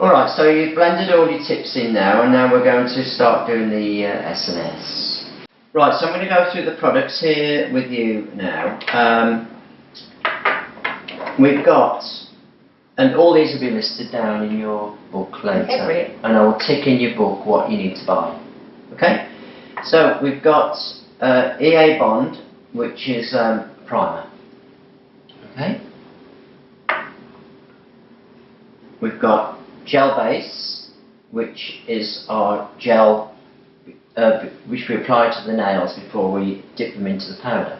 Alright, so you've blended all your tips in now, and now we're going to start doing the SNS. Right, so I'm going to go through the products here with you now. We've got, and all these will be listed down in your book later, Okay, and I will tick in your book what you need to buy. Okay? So we've got EA Bond, which is primer. Okay? We've got gel base, which is our gel which we apply to the nails before we dip them into the powder.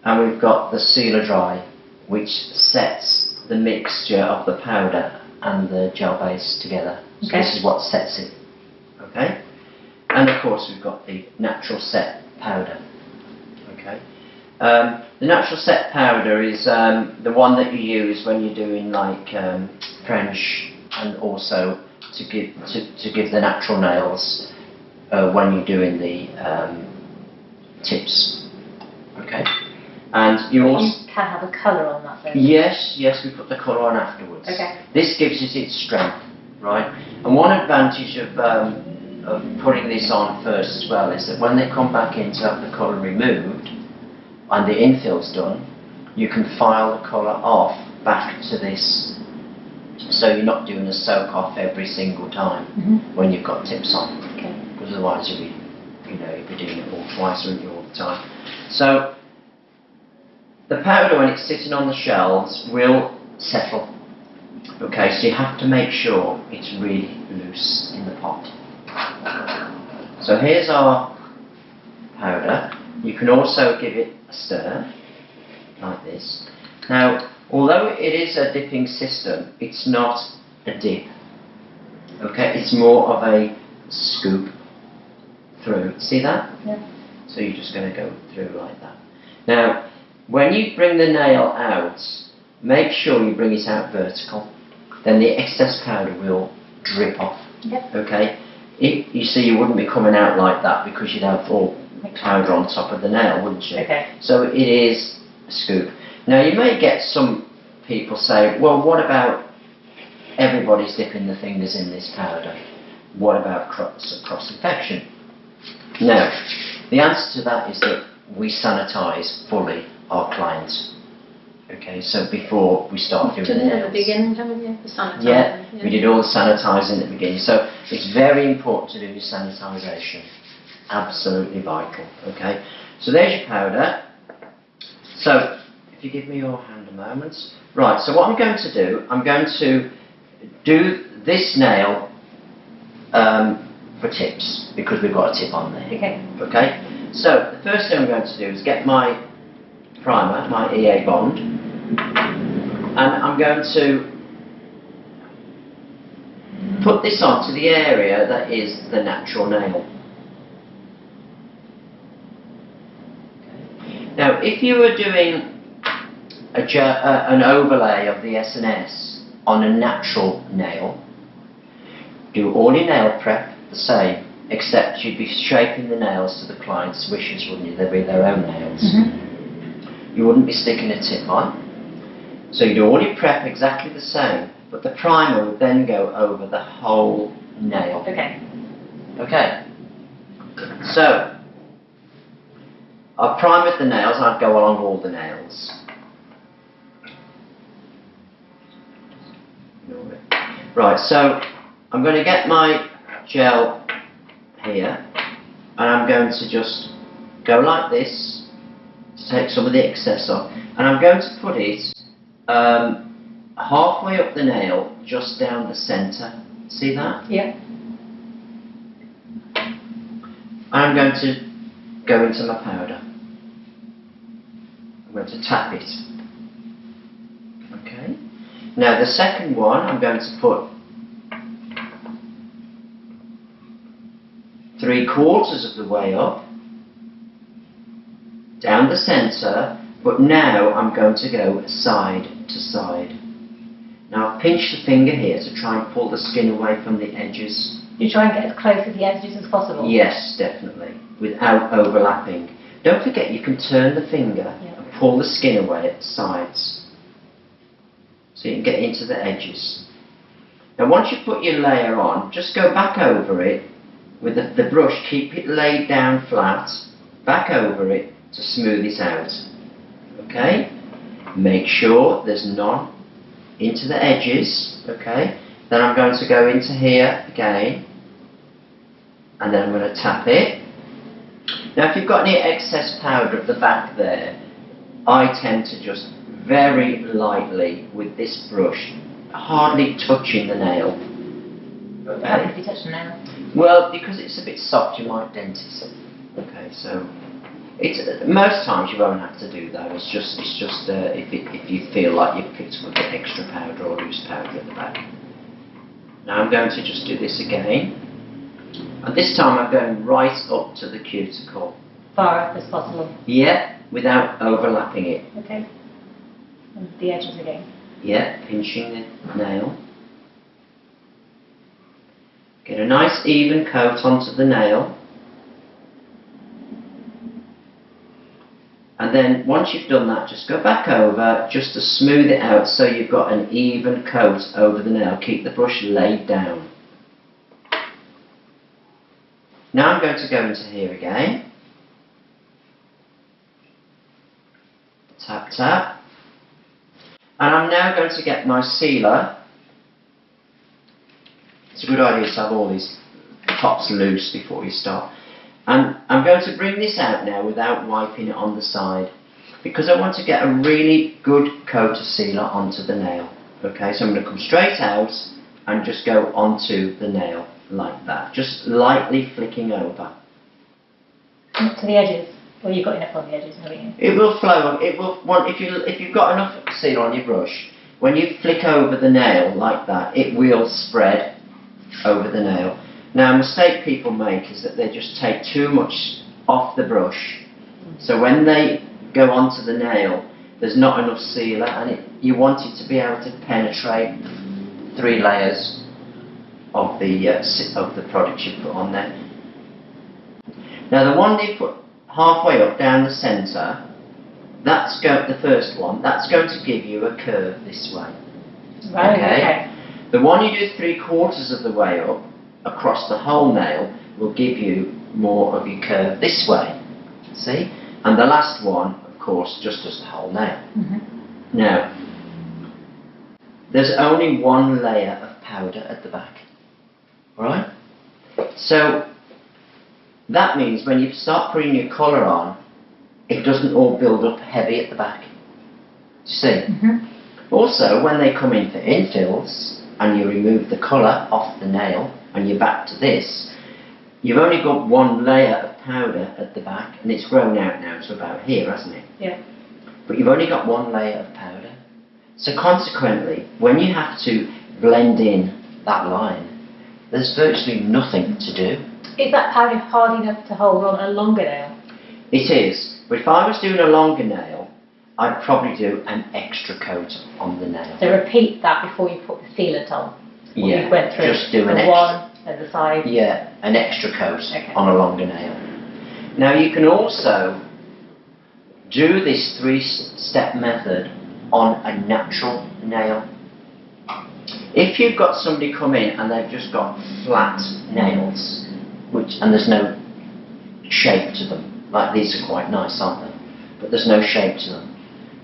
And we've got the sealer dry, which sets the mixture of the powder and the gel base together. So this is what sets it. Okay? And of course we've got the natural set powder. Okay? The natural set powder is the one that you use when you're doing like French, and also to give the natural nails when you're doing the tips. Okay? And you also can have a colour on that though. Yes, we put the colour on afterwards. Okay. This gives us its strength, right? And one advantage of putting this on first as well is that when they come back in to have the colour removed and the infill's done, you can file the colour off back to this, so you're not doing a soak off every single time when you've got tips on. Okay. Because otherwise you'll be doing it all twice, wouldn't you, all the time. So the powder, when it's sitting on the shelves, will settle. Okay, so you have to make sure it's really loose in the pot. So here's our powder. You can also give it a stir, like this. Now, although it is a dipping system, it's not a dip. Okay, it's more of a scoop through. See that? Yeah. So you're just going to go through like that. Now, when you bring the nail out, make sure you bring it out vertical. Then the excess powder will drip off. Yep. Okay? You see, you wouldn't be coming out like that because you'd have all powder on top of the nail, wouldn't you? Okay. So it is a scoop. Now you may get some people say, well, what about everybody's dipping the fingers in this powder? What about cross-infection? Now, the answer to that is that we sanitize fully our clients. Okay, so before we start doing the nails. At the beginning, haven't you? The sanitising. Yeah, we did all the sanitising at the beginning. So it's very important to do your sanitisation. Absolutely vital. Okay, so there's your powder. So if you give me your hand a moment. Right, so what I'm going to do, I'm going to do this nail for tips, because we've got a tip on there. Okay. Okay, so the first thing I'm going to do is get my primer, my EA Bond, and I'm going to put this onto the area that is the natural nail. Okay. Now, if you were doing an overlay of the SNS on a natural nail, do all your nail prep the same, except you'd be shaping the nails to the client's wishes, wouldn't you? They'd be their own nails. You wouldn't be sticking a tip on. So you do all your prep exactly the same, but the primer would then go over the whole nail. Okay. Okay. So I've primed the nails, and I'd go along all the nails. Right, so I'm going to get my gel here, and I'm going to just go like this to take some of the excess off, and I'm going to put it halfway up the nail, just down the centre. See that? Yeah. And I'm going to go into my powder. I'm going to tap it. Okay. Now the second one, I'm going to put 3/4 of the way up, down the centre, but now I'm going to go side to side. Now I've pinched the finger here to try and pull the skin away from the edges. You try and get as close to the edges as possible? Yes, definitely, without overlapping. Don't forget, you can turn the finger and pull the skin away at the sides. so you can get into the edges. Now once you put your layer on, just go back over it with the brush, keep it laid down flat, back over it to smooth it out. Okay? Make sure there's none into the edges. Okay? Then I'm going to go into here again, and then I'm going to tap it. Now if you've got any excess powder at the back there, I tend to just very lightly with this brush, hardly touching the nail. What happens if you touch the nail? Well, because it's a bit soft, you might dent it. Okay, so most times you won't have to do that. It's just if you feel like you've picked up a bit extra powder or loose powder at the back. Now I'm going to just do this again, and this time I'm going right up to the cuticle. Far up as possible. Yeah, without overlapping it. Okay. And the edges again. Yeah, pinching the nail. Get a nice even coat onto the nail. And then once you've done that, just go back over just to smooth it out so you've got an even coat over the nail. Keep the brush laid down. Now I'm going to go into here again. Tap, tap. And I'm now going to get my sealer. It's a good idea to have all these tops loose before you start. And I'm going to bring this out now without wiping it on the side, because I want to get a really good coat of sealer onto the nail. Okay, so I'm going to come straight out and just go onto the nail like that, just lightly flicking over. Up to the edges. Well, you've got enough on the edges, haven't you? It will flow. It will. If you've got enough sealer on your brush, when you flick over the nail like that, it will spread over the nail. Now, a mistake people make is that they just take too much off the brush. So when they go onto the nail, there's not enough sealer, and you want it to be able to penetrate 3 layers of the product you put on there. Now, the one you put halfway up down the centre, the first one, that's going to give you a curve this way. Right, okay. The one you do 3/4 of the way up across the whole nail will give you more of your curve this way. See? And the last one, of course, just does the whole nail. Now, there's only 1 layer of powder at the back. Alright? So, that means when you start putting your colour on, it doesn't all build up heavy at the back. You see? Also, when they come in for infills, and you remove the colour off the nail, and you're back to this, you've only got 1 layer of powder at the back, and it's grown out now to about here, hasn't it? Yeah. But you've only got 1 layer of powder. So consequently, when you have to blend in that line, there's virtually nothing to do. Is that powder hard enough to hold on a longer nail? It is. But if I was doing a longer nail, I'd probably do an extra coat on the nail. So repeat that before you put the sealant on. What Yeah, you went through. just do an the extra. one at the side. Yeah, an extra coat Okay. on a longer nail. Now you can also do this 3-step method on a natural nail. If you've got somebody come in and they've just got flat nails, and there's no shape to them, like these are quite nice, aren't they? But there's no shape to them.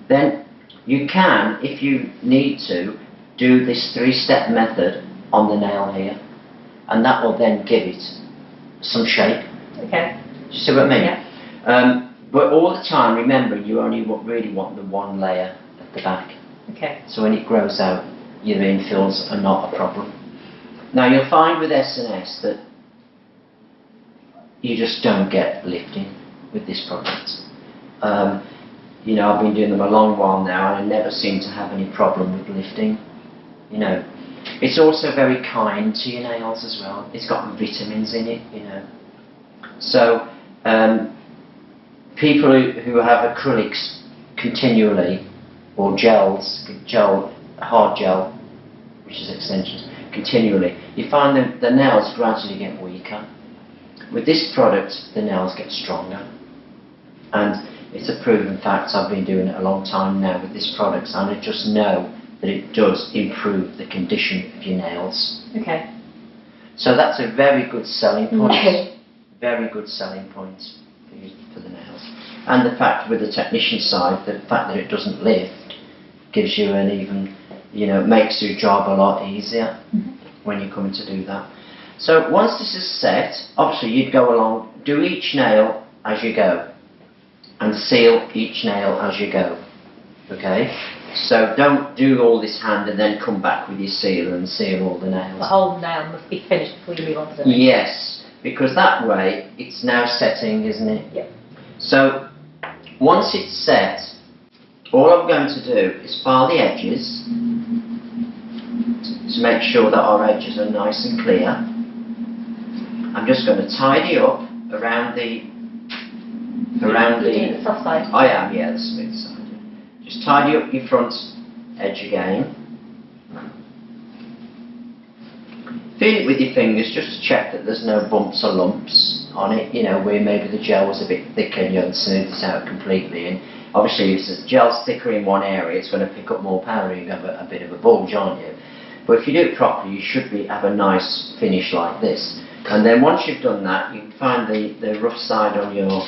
Then you can, if you need to, do this 3-step method on the nail here, and that will then give it some shape. Okay. Do you see what I mean? Yeah. But all the time, remember, you only really want the 1 layer at the back. Okay. So when it grows out, your infills are not a problem. Now you'll find with SNS that you just don't get lifting with this product. You know, I've been doing them a long while now, and I never seem to have any problem with lifting. You know, it's also very kind to your nails as well. It's got vitamins in it, you know. So, people who have acrylics continually, or hard gel, which is extensions, continually, you find that the nails gradually get weaker. With this product, the nails get stronger. And it's a proven fact. I've been doing it a long time now with this product, and I just know that it does improve the condition of your nails. Okay. So that's a very good selling point. Okay. Very good selling point for the nails. And the fact with the technician side, the fact that it doesn't lift gives you an even, makes your job a lot easier when you're coming to do that. So once this is set, obviously you'd go along, do each nail as you go, and seal each nail as you go. Okay? So don't do all this hand and then come back with your sealer and seal all the nails. The whole nail must be finished before you move on to the next. Yes, because that way it's now setting, isn't it? Yep. So once it's set, all I'm going to do is file the edges to make sure that our edges are nice and clear. I'm just going to tidy up around the You're doing the soft side. I am, yeah, the smooth side. Just tidy up your front edge again. Feel it with your fingers just to check that there's no bumps or lumps on it, where maybe the gel was a bit thicker and you haven't smoothed it out completely. And obviously if the gel's thicker in one area, it's going to pick up more powder, you have a bit of a bulge, aren't you? But if you do it properly, you should have a nice finish like this. And then once you've done that, you can find the rough side on your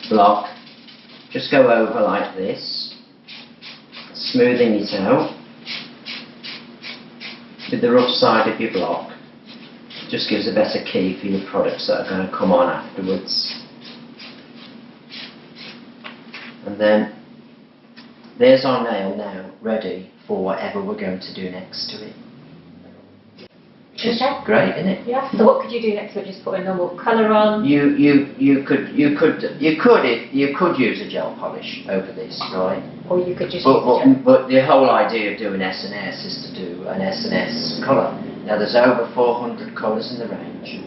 block, just go over like this, smoothing it out with the rough side of your block. Just gives a better key for your products that are going to come on afterwards. And then there's our nail now ready for whatever we're going to do next to it. Which is Okay. great, isn't it? Yeah. So what could you do next to it? Just put a normal colour on? You could use a gel polish over this, right? Or you could just use the gel? But the whole idea of doing SNS is to do an SNS colour. Now there's over 400 colours in the range,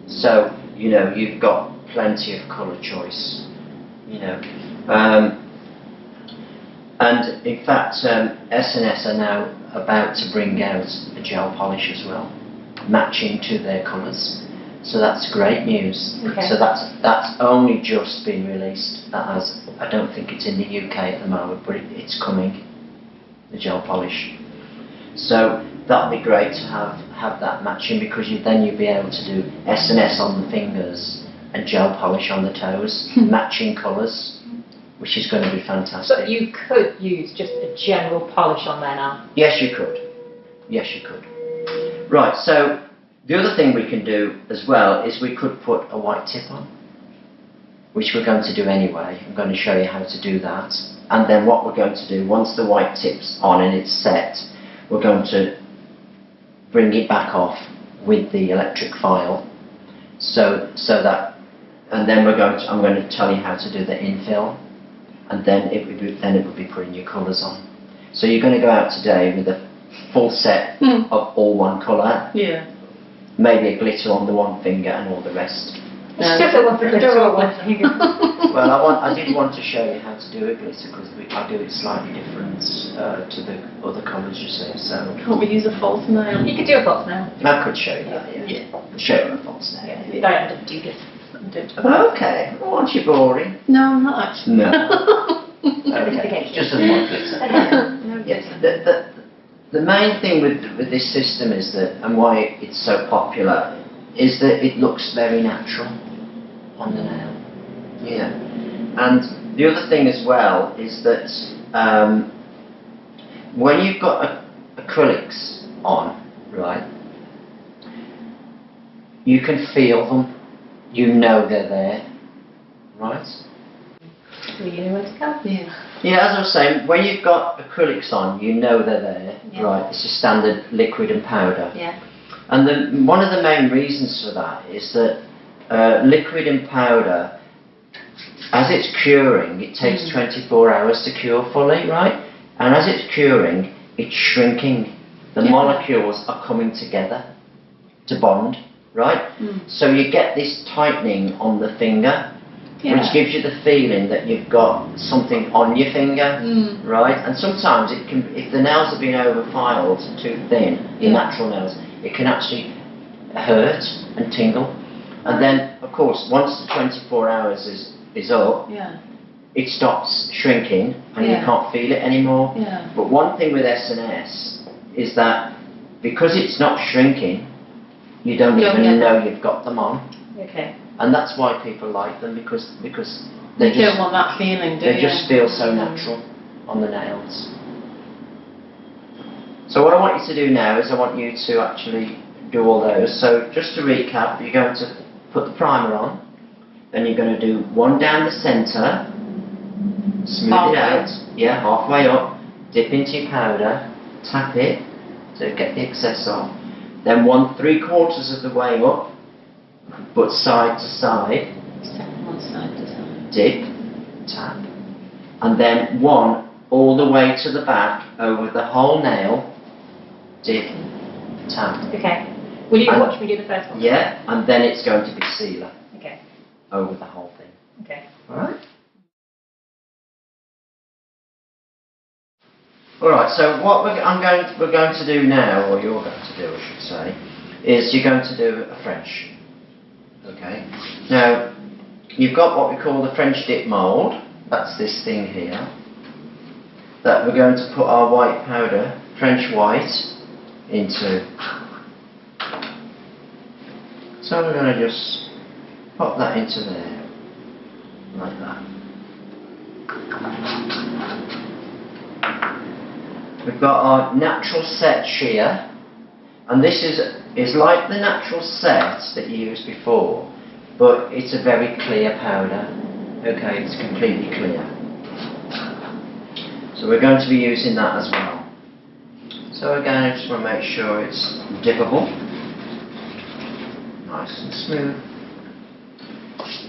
so you've got plenty of colour choice. And in fact, SNS are now about to bring out a gel polish as well, matching to their colours. So that's great news. Okay. So that's only just been released. I don't think it's in the UK at the moment, but it's coming, the gel polish. So that'd be great to have that matching, because then you'd be able to do SNS on the fingers and gel polish on the toes, matching colours, which is going to be fantastic. But you could use just a general polish on there now? Yes, you could. Yes, you could. Right, so the other thing we can do as well is we could put a white tip on, which we're going to do anyway. I'm going to show you how to do that. And then what we're going to do, once the white tip's on and it's set, we're going to bring it back off with the electric file, so that, and then I'm going to tell you how to do the infill, and then it would be putting your colours on. So you're going to go out today with a full set of all one colour. Yeah. Maybe a glitter on the one finger and all the rest. It's just a one for glitter on one finger. Well, I did want to show you how to do a glitter, because I do it slightly different to the other colours, you see. So Can't we use a false nail? You could do a false nail. I could show you that. Yeah. Show you a false nail. Yeah, I don't do this. Okay. Well, aren't you boring? No, I'm not actually. No. Okay. It's just a more glitter. No, Yes. The main thing with this system is that, and why it's so popular, is that it looks very natural on the nail. Yeah. And the other thing as well is that when you've got acrylics on, right, you can feel them. You know they're there, right? So you know where to go? Yeah. Yeah, as I was saying, when you've got acrylics on, you know they're there, Yeah. right? It's a standard liquid and powder. Yeah. And one of the main reasons for that is that liquid and powder, as it's curing, it takes 24 hours to cure fully, right? And as it's curing, it's shrinking. The Yeah. molecules are coming together to bond, right? So you get this tightening on the finger, which gives you the feeling that you've got something on your finger, right? And sometimes it can, if the nails have been over-filed too thin, the natural nails, it can actually hurt and tingle. And then, of course, once the 24 hours is up, it stops shrinking and you Yeah. can't feel it anymore. Yeah. But one thing with SNS is that because it's not shrinking, you don't You don't even get know that. you've got them on. Okay. And that's why people like them, because You they don't just, want that feeling, do you? they just feel so natural on the nails. So what I want you to do now is I want you to actually do all those. So just to recap, you're going to put the primer on, then you're going to do one down the centre, smooth Halfway. it out, yeah, halfway up, dip into your powder, tap it to get the excess off, then 1/3 of the way up, but side to side, Step one side to side. dip, tap, and then one all the way to the back over the whole nail, dip, tap. Okay. Will you And- watch me do the first one? Yeah, and then it's going to be sealer Okay. over the whole thing. Okay. Alright? Alright, so what we're going to do now, or you're going to do I should say, is you're going to do a French. Okay? Now, you've got what we call the French dip mould, that's this thing here, that we're going to put our white powder, French white, into. So we're going to just pop that into there, like that. We've got our natural set shear, and this is like the natural set that you used before, but it's a very clear powder. Okay, it's completely clear. So we're going to be using that as well. So again, I just want to make sure it's dippable, nice and smooth.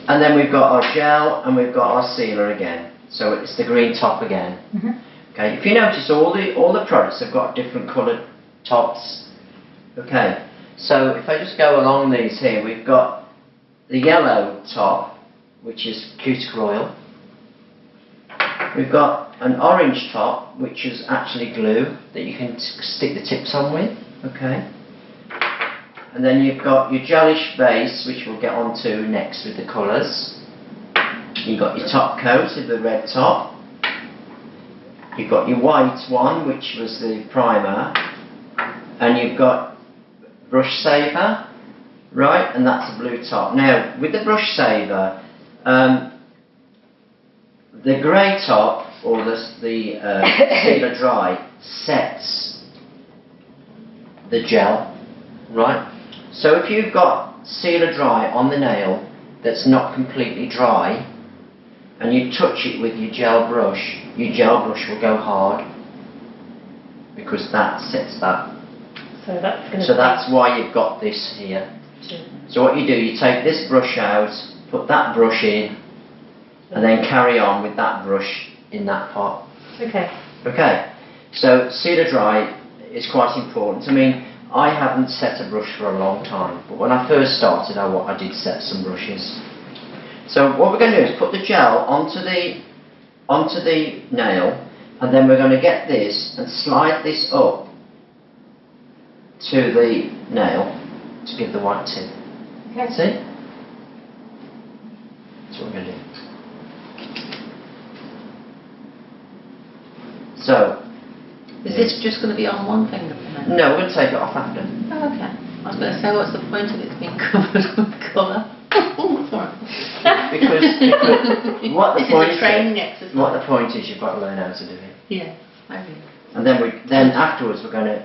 And then we've got our gel and we've got our sealer again. So it's the green top again. Mhm. Okay, if you notice all the products have got different coloured tops. Okay, so if I just go along these here, we've got the yellow top, which is cuticle oil. We've got an orange top, which is actually glue that you can stick the tips on with. Okay. And then you've got your gelish base, which we'll get onto next with the colours. You've got your top coat of the red top. You've got your white one, which was the primer. And you've got brush saver, right? And that's the blue top. Now, with the brush saver, the grey top, or the sealer dry, sets the gel, right? So if you've got sealer dry on the nail that's not completely dry, and you touch it with your gel brush will go hard, because that sets that. So that's going to. So that's why you've got this here. So what you do, you take this brush out, put that brush in, and then carry on with that brush in that pot. Okay. Okay, so sealer dry is quite important. I mean, I haven't set a brush for a long time, but when I first started, I did set some brushes. So what we're going to do is put the gel onto the nail, and then we're going to get this and slide this up to the nail to give the white tip. Okay. See? That's what we're going to do. So, Is this just going to be on one finger for now? no, we're going to take it off after. Oh, okay. I was going to say, what's the point of it being covered with colour? Sorry. Because what the This point is a training exercise. what the point is, you've got to learn how to do it. Yeah, I agree. And then afterwards we're going to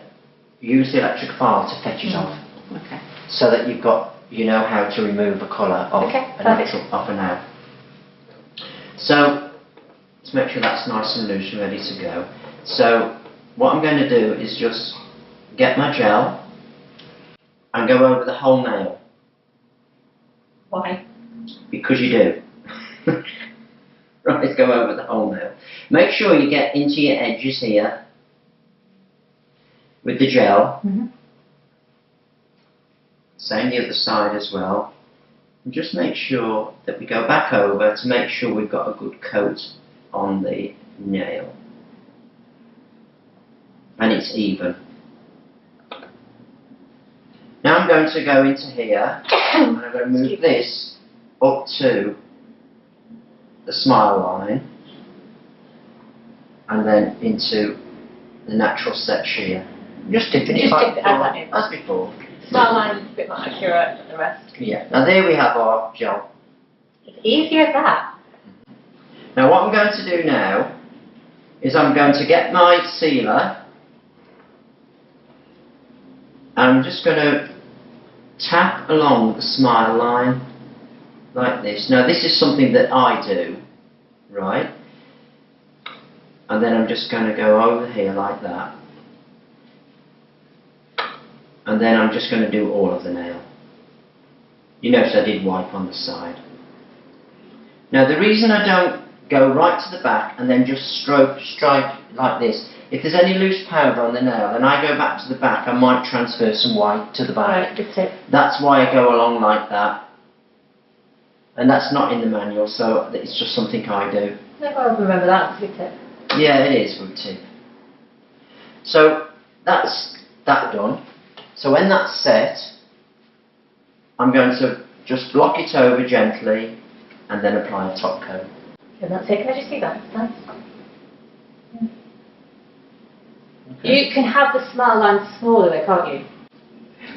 use the electric file to fetch it off, Okay. so that you know how to remove a colour off Okay, a perfect. nail. So let's make sure that's nice and loose and ready to go. So what I'm going to do is just get my gel and go over the whole nail. Why? Because you do. Right, go over the whole nail. Make sure you get into your edges here with the gel. Mhm. Same the other side as well. And just make sure that we go back over to make sure we've got a good coat on the nail. And it's even. Now I'm going to go into here and I'm going to move this up to the smile line and then into the natural set shear. Just dipping it Just like dip it as that is. as before. Smile line's a bit more accurate than the rest. Yeah. Now there we have our gel. It's easy as that. Now what I'm going to do now is I'm going to get my sealer. I'm just going to tap along the smile line like this. Now this is something that I do, right? And then I'm just going to go over here like that. And then I'm just going to do all of the nail. You notice I did wipe on the side. Now the reason I don't go right to the back and then just stripe like this, if there's any loose powder on the nail and I go back to the back, I might transfer some white to the back. Right, good tip. That's why I go along like that. And that's not in the manual, so it's just something I do. Never remember that, it's a good tip. Yeah, it is a good tip. So that's that done. So when that's set, I'm going to just block it over gently and then apply a top coat. And that's it. Can I just see that? It's nice. Okay. You can have the smile line smaller though, can't you?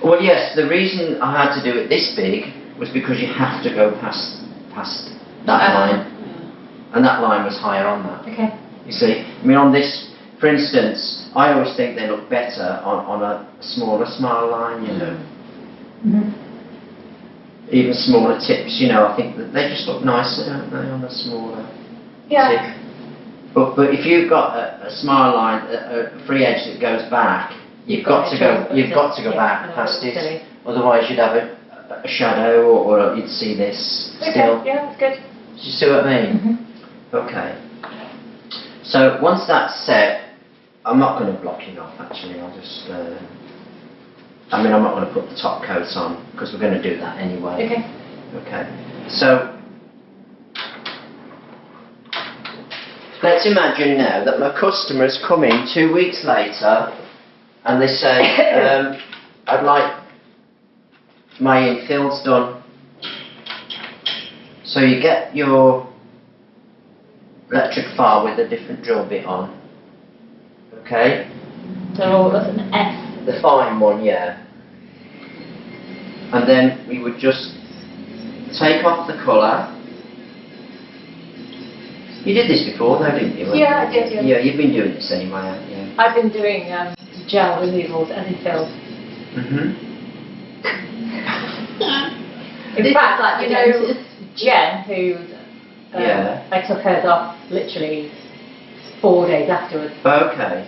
Well, yes, the reason I had to do it this big was because you have to go past that line, and that line was higher on that. Okay. You see, I mean on this, for instance, I always think they look better on a smaller smile line, you know. Even smaller tips, you know, I think that they just look nicer, don't they, on a smaller tip. But if you've got a smile line, a free edge that goes back, you've got to go back past it. Silly. Otherwise, you'd have a shadow, or you'd see this still. Okay, yeah, that's good. Do you see what I mean? Okay. So once that's set, I'm not going to block it off. Actually, I'll just. I'm not going to put the top coat on because we're going to do that anyway. Okay. Okay. So let's imagine now that my customers come in 2 weeks later and they say, I'd like my infills done. So you get your electric file with a different drill bit on. Okay? So that's an S. The fine one, yeah. And then we would just take off the colour. You did this before though, didn't you? Yeah, I did, yeah. Yeah, you've been doing this anyway, haven't you? I've been doing gel removals and infills. In fact, like, you know, Jen, who I took hers off literally 4 days afterwards. Okay.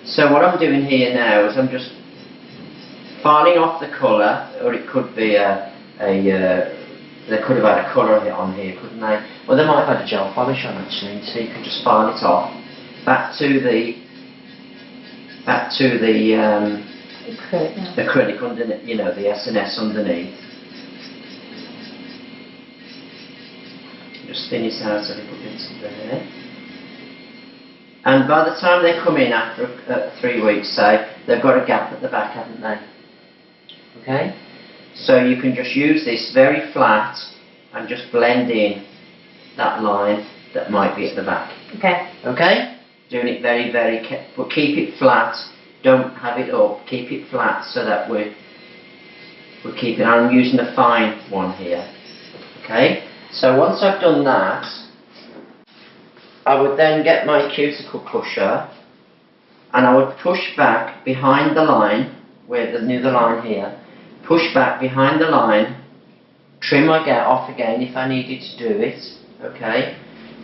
So what I'm doing here now is I'm just filing off the colour, or it could be they could have had a colour on here, couldn't they? Well, they might have had a gel polish on actually, so you can just file it off back to the acrylic underneath, you know, the SNS underneath. Just thin it out a little bit there. And by the time they come in after 3 weeks, say, they've got a gap at the back, haven't they? Okay? So you can just use this very flat and just blend in that line that might be at the back. Okay. Okay? Doing it very, very but keep it flat. Don't have it up. Keep it flat so that we're keeping. I'm using a fine one here. Okay? So once I've done that, I would then get my cuticle pusher and I would push back behind the line, where the line here, push back behind the line, trim my get off again if I needed to do it, okay?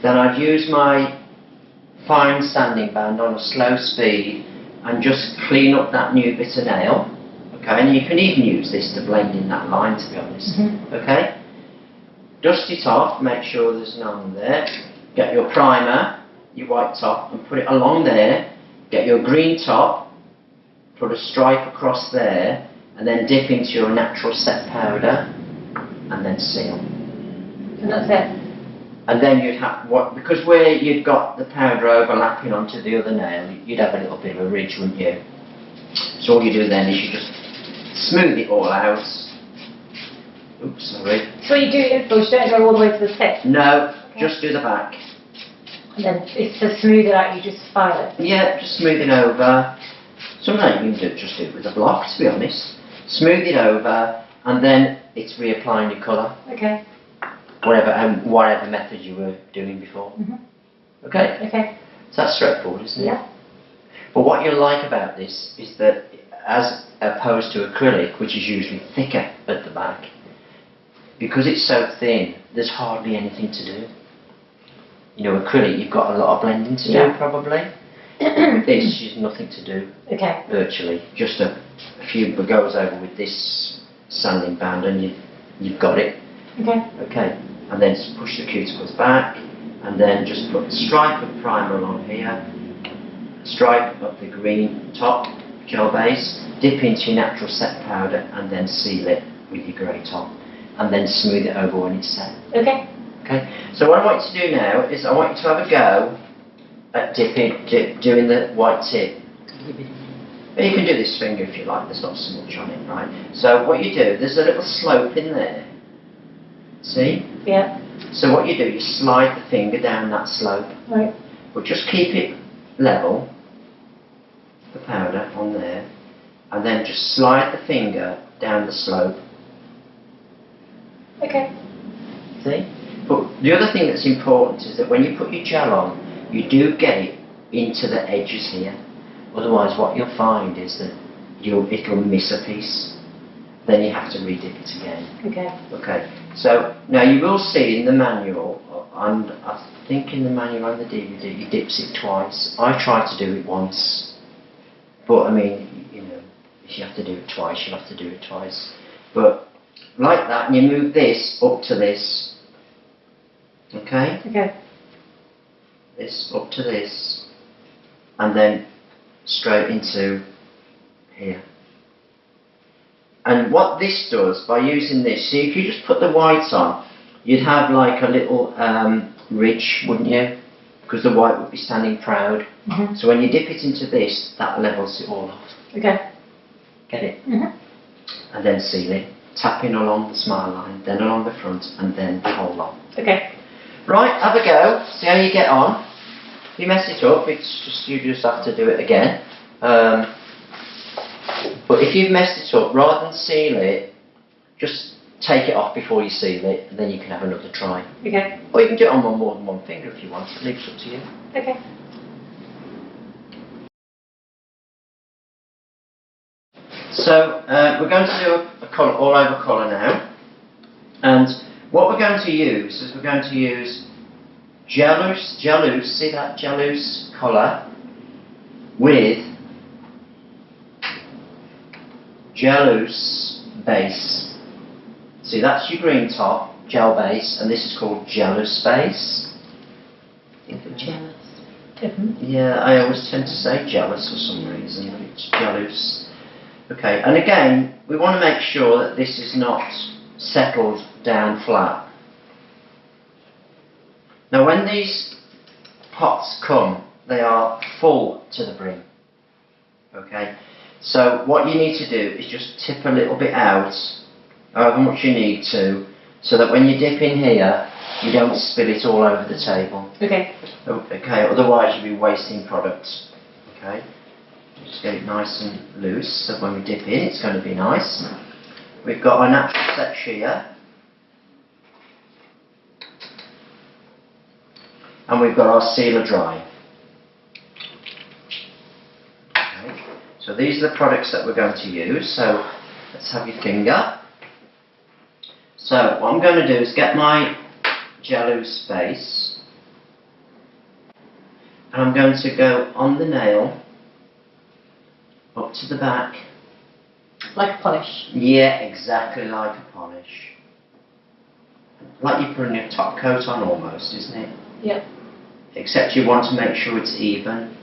Then I'd use my fine sanding band on a slow speed and just clean up that new bit of nail, okay? And you can even use this to blend in that line, to be honest, okay? Dust it off, make sure there's none there. Get your primer, your white top, and put it along there. Get your green top, put a stripe across there, and then dip into your natural set powder, and then seal. And that's it. And then you'd have because where you'd got the powder overlapping onto the other nail, you'd have a little bit of a ridge, wouldn't you? So all you do then is you just smooth it all out Oops, sorry. So you do it in full, you don't go all the way to the tip? No, Okay. just do the back. And then it's to smooth it out, you just file it? Yeah, just smooth it over. Sometimes you can just do it with a block, to be honest. Smooth it over, and then it's reapplying your colour. Okay. Whatever method you were doing before. Okay? Okay. So that's straightforward, isn't it? Yeah. But what you'll like about this is that, as opposed to acrylic, which is usually thicker at the back, because it's so thin, there's hardly anything to do. You know, acrylic, you've got a lot of blending to do, probably. With this, there's nothing to do. Okay. Virtually. Just a few goes over with this sanding band and you've got it. Okay. Okay. And then just push the cuticles back, and then just put a stripe of primer along here, stripe of the green top gel base, dip into your natural set powder, and then seal it with your grey top, and then smooth it over when it's set. Okay. Okay. So what I want you to do now is I want you to have a go at doing the white tip. But you can do this finger if you like, there's not so much on it, right? So what you do, there's a little slope in there. See? Yeah. So what you do, you slide the finger down that slope. Right. But just keep it level, the powder on there, and then just slide the finger down the slope. Okay. See? But the other thing that's important is that when you put your gel on, you do get it into the edges here. Otherwise what you'll find is that it'll miss a piece. Then you have to redip it again. Okay. Okay. So now you will see in the manual, and I think in the manual and the DVD, you dips it twice. I try to do it once. But I mean, you know, if you have to do it twice, you'll have to do it twice. But like that, and you move this up to this. Okay? Okay. This up to this, and then straight into here. And what this does, by using this, see, if you just put the white on, you'd have like a little ridge, wouldn't you? Because the white would be standing proud. So when you dip it into this, that levels it all off. Okay. Get it? And then seal it. Tapping along the smile line, then along the front, and then the whole lot. Okay. Right, have a go, see how you get on. If you mess it up, you just have to do it again. But if you've messed it up, rather than seal it, just take it off before you seal it, and then you can have another try. Okay. Or you can do it on more than one finger if you want. It leaves it up to you. Okay. So we're going to do a colour, all over colour now, and what we're going to use is we're going to use Gel-Loose, see that Gel-Loose colour, with Gel-Loose base. See, that's your green top, gel base, and this is called Gel-Loose base. Jealous. Yeah, I always tend to say jealous for some reason, but it's Gel-Loose. Okay, and again, we want to make sure that this is not settled down flat. Now when these pots come, they are full to the brim. Okay, so what you need to do is just tip a little bit out, however much you need to, so that when you dip in here, you don't spill it all over the table. Okay. Okay, otherwise you'll be wasting product. Okay, just get it nice and loose, so when we dip in, it's going to be nice. We've got our natural set shear, and we've got our sealer dry. Okay. So these are the products that we're going to use. So let's have your finger. So what I'm going to do is get my Gel-Loose base, and I'm going to go on the nail up to the back. Like a polish? Yeah, exactly like a polish. Like you're putting a top coat on almost, isn't it? Yep. Except you want to make sure it's even.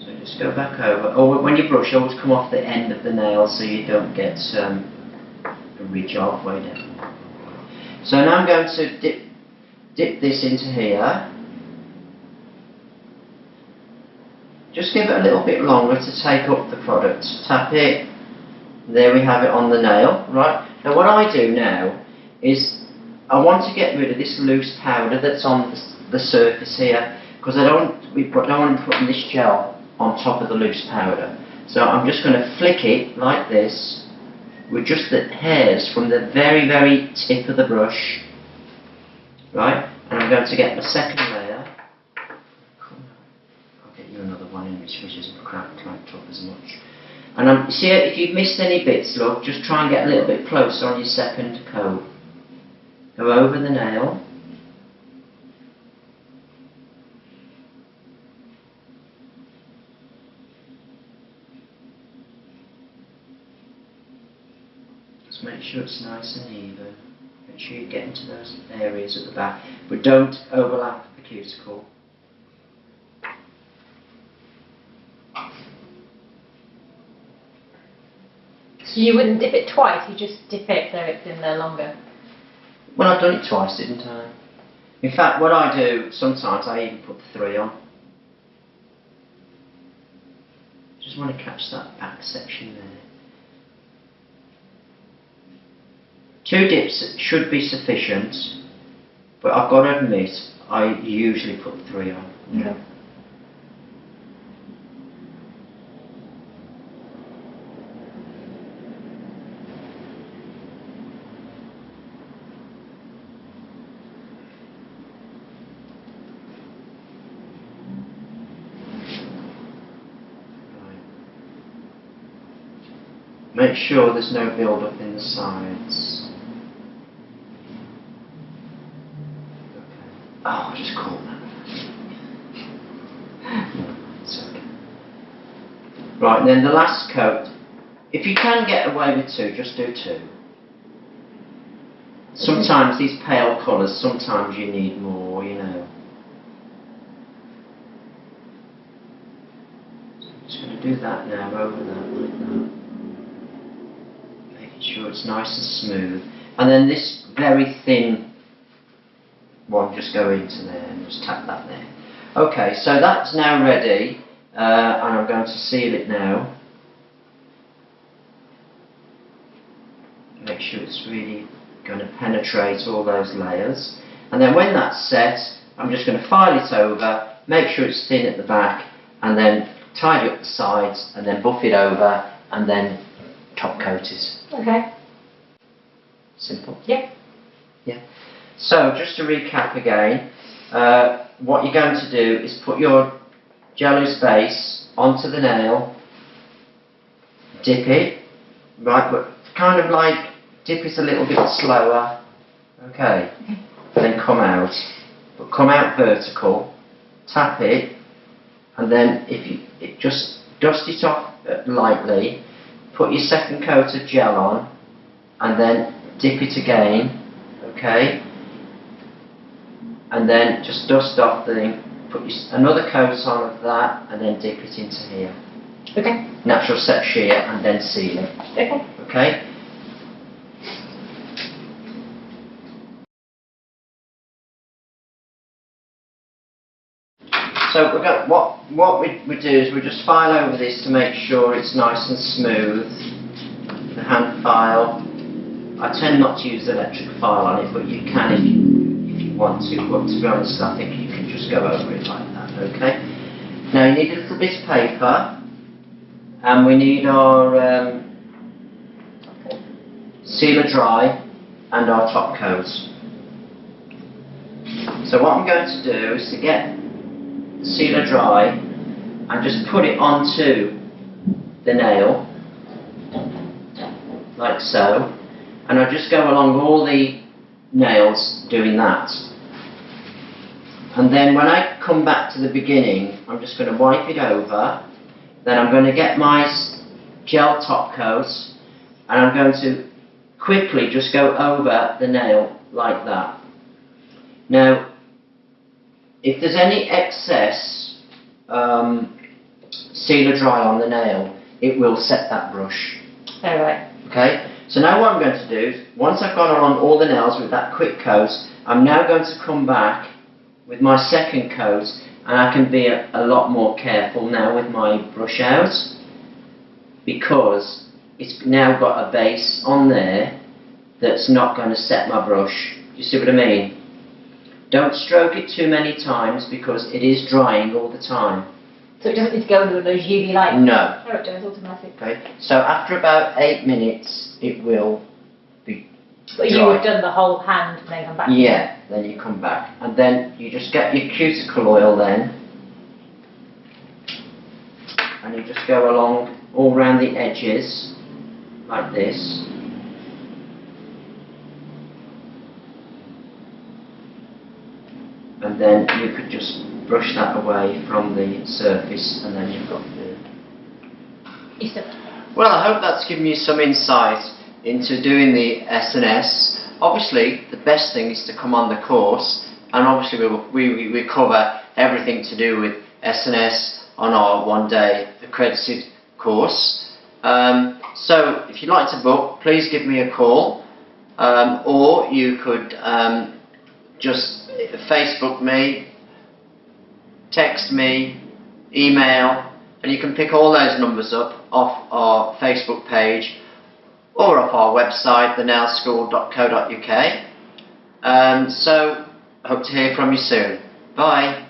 So just go back over. Or when you brush, always come off the end of the nail so you don't get a ridge halfway down. So now I'm going to dip this into here. just give it a little bit longer to take up the product. Tap it. There we have it on the nail, right? Now what I do now is I want to get rid of this loose powder that's on the surface here, because I don't want to be putting this gel on top of the loose powder. So I'm just going to flick it like this with just the hairs from the very, very tip of the brush, right? And I'm going to get the second layer. I'll get you another one in which isn't cracked up as much. And see, if you've missed any bits, look, just try and get a little bit closer on your second coat. Go over the nail. Just make sure it's nice and even. Make sure you get into those areas at the back, but don't overlap the cuticle. So you wouldn't dip it twice, you just dip it so it's in there longer? Well, I've done it twice, didn't I? In fact, what I do, sometimes I even put 3 on. Just want to catch that back section there. 2 dips should be sufficient, but I've got to admit, I usually put 3 on. Okay. Make sure there's no build-up in the sides. Okay. Oh, I just caught that. It's okay. Right, and then the last coat. If you can get away with 2, just do 2. Sometimes these pale colours, sometimes you need more, you know. So I'm just going to do that now, over that, like that. Sure it's nice and smooth, and then this very thin one just go into there and just tap that there. Okay, so that's now ready, and I'm going to seal it now. Make sure it's really going to penetrate all those layers, and then when that's set, I'm just going to file it over, make sure it's thin at the back, and then tidy up the sides, and then buff it over, and then top coat it. Okay. Simple. Yeah. Yeah. So just to recap again, what you're going to do is put your jello base onto the nail, dip it, right, but kind of like dip it a little bit slower, okay, and then come out, but come out vertical, tap it, and then just dust it off lightly. Put your second coat of gel on, and then dip it again, okay? And then just dust off the thing, put another coat on of that, and then dip it into here. Okay. Natural set shear, and then seal it. Okay. Okay? So we're going, what we do is we just file over this to make sure it's nice and smooth. The hand file. I tend not to use the electric file on it, but you can if you want to. But to be honest, I think you can just go over it like that. Okay. Now you need a little bit of paper, and we need our sealer dry and our top coat. So what I'm going to do is to get sealer dry and just put it onto the nail like so, and I'll just go along all the nails doing that, and then when I come back to the beginning I'm just going to wipe it over, then I'm going to get my gel top coat and I'm going to quickly just go over the nail like that. Now if there's any excess sealer dry on the nail, it will set that brush. Alright. Okay, so now what I'm going to do, once I've gone along all the nails with that quick coat, I'm now going to come back with my second coat and I can be a lot more careful now with my brush out, because it's now got a base on there that's not going to set my brush. You see what I mean? Don't stroke it too many times because it is drying all the time. So it doesn't need to go under those UV lights? No. No, it does, automatic. Okay, so after about 8 minutes it will be But dry. you have done the whole hand and then come back? Yeah, then you come back. And then you just get your cuticle oil then, and you just go along all around the edges like this. And then you could just brush that away from the surface, and then you've got the... Well, I hope that's given you some insight into doing the SNS. Obviously, the best thing is to come on the course, and obviously we cover everything to do with SNS on our one-day accredited course. So, if you'd like to book, please give me a call, or you could just Facebook me, text me, email, and you can pick all those numbers up off our Facebook page or off our website, thenailschool.co.uk. So, I hope to hear from you soon. Bye.